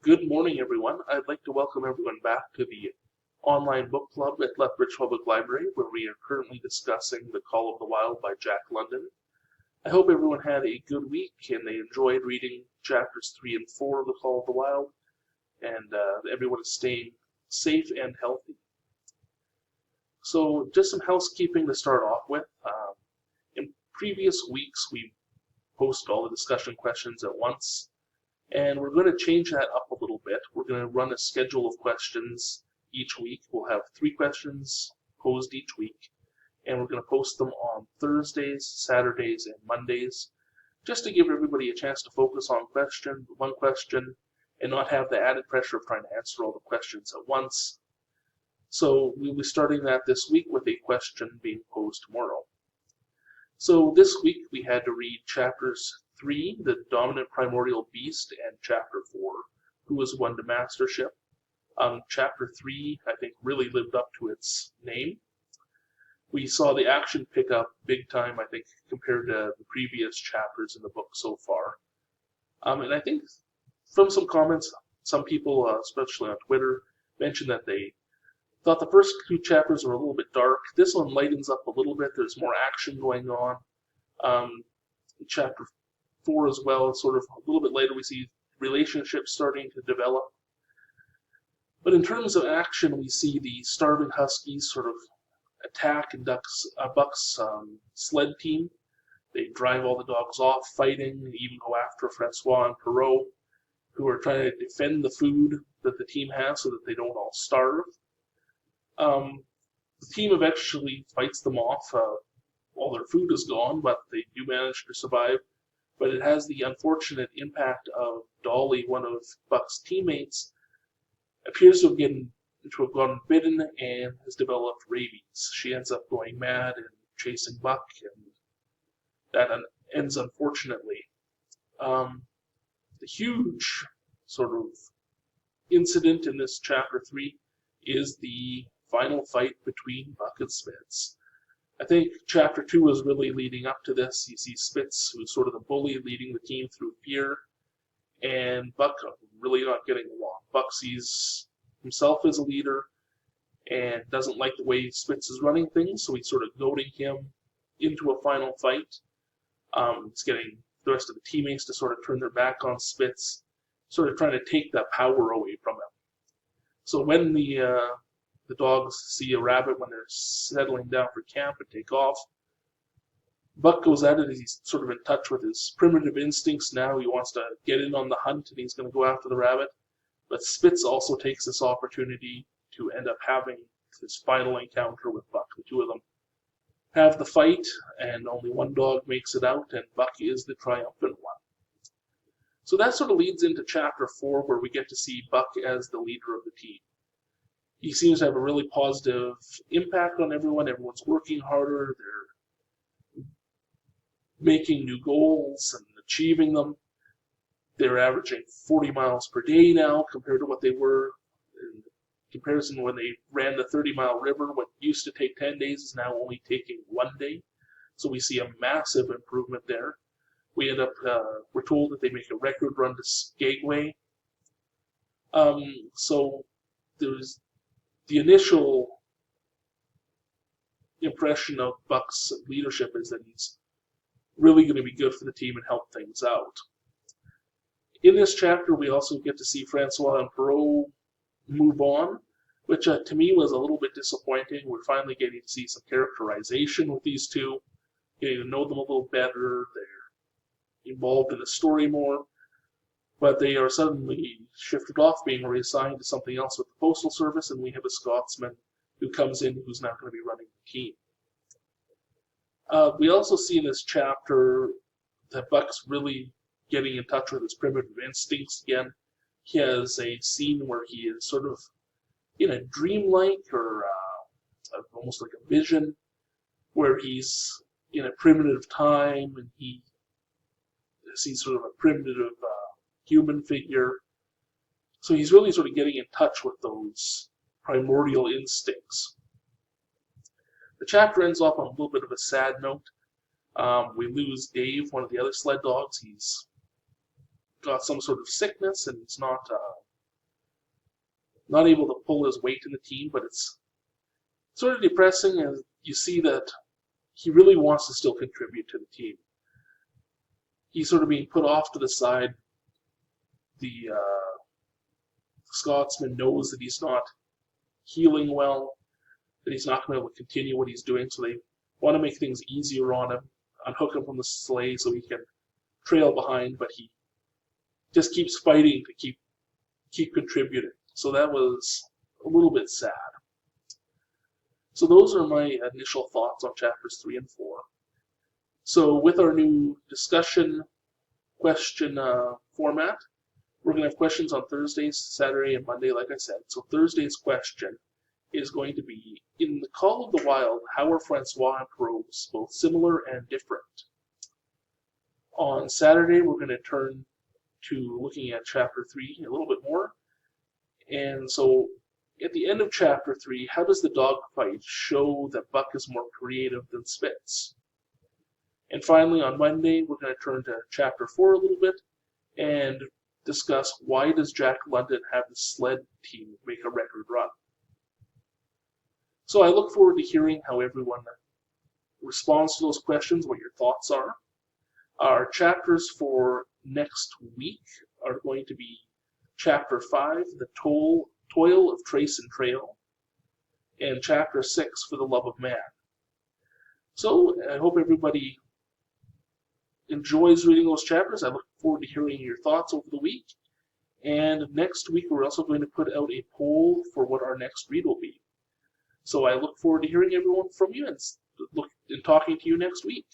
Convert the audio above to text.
Good morning, everyone. I'd like to welcome everyone back to the online book club at Lethbridge Public Library, where we are currently discussing The Call of the Wild by Jack London. I hope everyone had a good week and they enjoyed reading chapters 3 and 4 of The Call of the Wild, and everyone is staying safe and healthy. So, just some housekeeping to start off with. In previous weeks, we posted all the discussion questions at once. And we're going to change that up a little bit. We're going to run a schedule of questions each week. We'll have 3 questions posed each week, and we're going to post them on Thursdays, Saturdays, and Mondays, just to give everybody a chance to focus on one question, and not have the added pressure of trying to answer all the questions at once. So we'll be starting that this week with a question being posed tomorrow. So this week we had to read chapters 3, The Dominant Primordial Beast, and chapter 4, Who Has Won the Mastership. Chapter 3, I think, really lived up to its name. We saw the action pick up big time, I think, compared to the previous chapters in the book so far. And I think from some comments, some people, especially on Twitter, mentioned that they thought the first 2 chapters were a little bit dark. This one lightens up a little bit. There's more action going on. Chapter 4 as well, sort of a little bit later, we see relationships starting to develop. But in terms of action, we see the starving huskies sort of attack Buck's sled team. They drive all the dogs off, fighting. They even go after Francois and Perrault, who are trying to defend the food that the team has so that they don't all starve. The team eventually fights them off. All their food is gone, but they do manage to survive. But it has the unfortunate impact of Dolly, one of Buck's teammates, appears to have gone bitten and has developed rabies. She ends up going mad and chasing Buck, and that ends unfortunately. The huge sort of incident in this chapter 3 is the final fight between Buck and Spitz. I think chapter 2 is really leading up to this. You see Spitz, who's sort of the bully, leading the team through fear, and Buck really not getting along. Buck sees himself as a leader and doesn't like the way Spitz is running things, so he's sort of goading him into a final fight. It's getting the rest of the teammates to sort of turn their back on Spitz, sort of trying to take that power away from him. So when the dogs see a rabbit when they're settling down for camp and take off, Buck goes at it as he's sort of in touch with his primitive instincts now. He wants to get in on the hunt and he's going to go after the rabbit. But Spitz also takes this opportunity to end up having his final encounter with Buck. The two of them have the fight, and only one dog makes it out, and Buck is the triumphant one. So that sort of leads into chapter 4, where we get to see Buck as the leader of the team. He seems to have a really positive impact on everyone. Everyone's working harder. They're making new goals and achieving them. They're averaging 40 miles per day now compared to what they were in comparison when they ran the 30-mile river. What used to take 10 days is now only taking 1 day. So we see a massive improvement there. We're told that they make a record run to Skagway. So there's the initial impression of Buck's leadership is that he's really going to be good for the team and help things out. In this chapter, we also get to see Francois and Perrault move on, which to me was a little bit disappointing. We're finally getting to see some characterization with these two, getting to know them a little better. They're involved in the story more. But they are suddenly shifted off, being reassigned to something else with the Postal Service, and we have a Scotsman who comes in who's now going to be running the team. We also see in this chapter that Buck's really getting in touch with his primitive instincts again. He has a scene where he is sort of in a dreamlike or almost like a vision, where he's in a primitive time and he sees sort of a primitive human figure. So he's really sort of getting in touch with those primordial instincts. The chapter ends off on a little bit of a sad note. We lose Dave, one of the other sled dogs. He's got some sort of sickness and he's not not able to pull his weight in the team, but it's sort of depressing as you see that he really wants to still contribute to the team. He's sort of being put off to the side. The Scotsman knows that he's not healing well, that he's not going to be able to continue what he's doing, so they want to make things easier on him, unhook him from the sleigh so he can trail behind, but he just keeps fighting to keep contributing. So that was a little bit sad. So those are my initial thoughts on chapters 3 and 4. So with our new discussion question format, we're going to have questions on Thursdays, Saturday, and Monday, like I said. So Thursday's question is going to be, in the Call of the Wild, how are Francois and Perrault's both similar and different? On Saturday, we're going to turn to looking at chapter 3 a little bit more. And so at the end of chapter 3, how does the dogfight show that Buck is more creative than Spitz? And finally, on Monday, we're going to turn to chapter 4 a little bit and discuss why does Jack London have the sled team make a record run. So I look forward to hearing how everyone responds to those questions, what your thoughts are. Our chapters for next week are going to be Chapter 5, The Toil of Trace and Trail, and Chapter 6, For the Love of Man. So I hope everybody enjoys reading those chapters. I look forward to hearing your thoughts over the week. And next week, we're also going to put out a poll for what our next read will be. So I look forward to hearing everyone from you and talking to you next week.